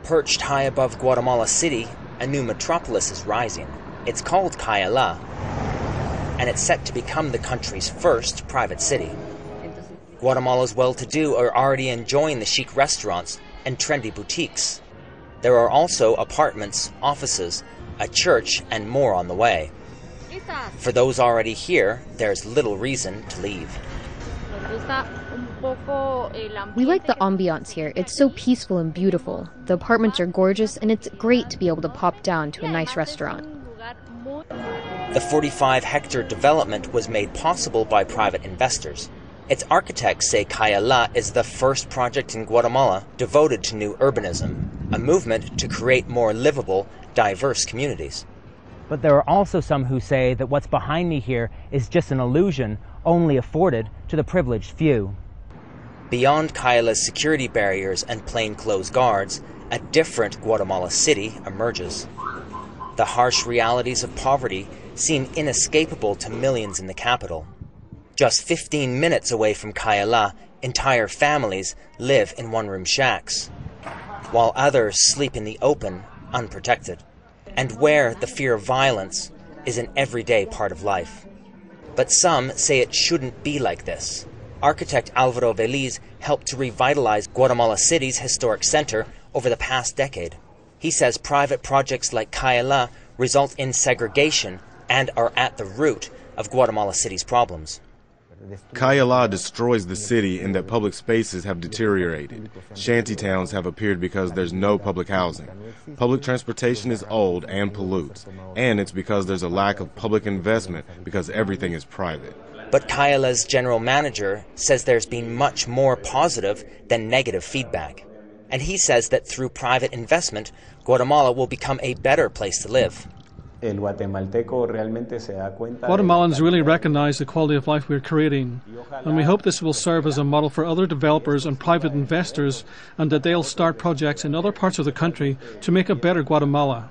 Perched high above Guatemala City, a new metropolis is rising. It's called Cayala, and it's set to become the country's first private city. Guatemala's well-to-do are already enjoying the chic restaurants and trendy boutiques. There are also apartments, offices, a church, and more on the way. For those already here, there's little reason to leave. We like the ambiance here. It's so peaceful and beautiful. The apartments are gorgeous, and it's great to be able to pop down to a nice restaurant. The 45-hectare development was made possible by private investors. Its architects say Cayala is the first project in Guatemala devoted to new urbanism, a movement to create more livable, diverse communities. But there are also some who say that what's behind me here is just an illusion only afforded to the privileged few. Beyond Cayala's security barriers and plainclothes guards, a different Guatemala City emerges. The harsh realities of poverty seem inescapable to millions in the capital. Just 15 minutes away from Cayala, entire families live in one-room shacks, while others sleep in the open, unprotected, and where the fear of violence is an everyday part of life. But some say it shouldn't be like this. Architect Alvaro Veliz helped to revitalize Guatemala City's historic center over the past decade. He says private projects like Cayala result in segregation and are at the root of Guatemala City's problems. Cayala destroys the city in that public spaces have deteriorated. Shantytowns have appeared because there's no public housing. Public transportation is old and pollutes. And it's because there's a lack of public investment because everything is private. But Cayala's general manager says there's been much more positive than negative feedback. And he says that through private investment, Guatemala will become a better place to live. Guatemalans really recognize the quality of life we're creating, and we hope this will serve as a model for other developers and private investors, and that they'll start projects in other parts of the country to make a better Guatemala.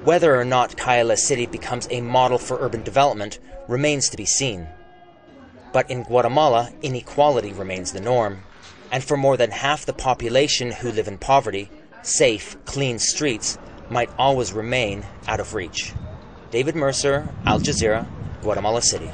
Whether or not Cayala City becomes a model for urban development remains to be seen. But in Guatemala, inequality remains the norm, and for more than half the population who live in poverty, safe, clean streets might always remain out of reach. David Mercer, Al Jazeera, Guatemala City.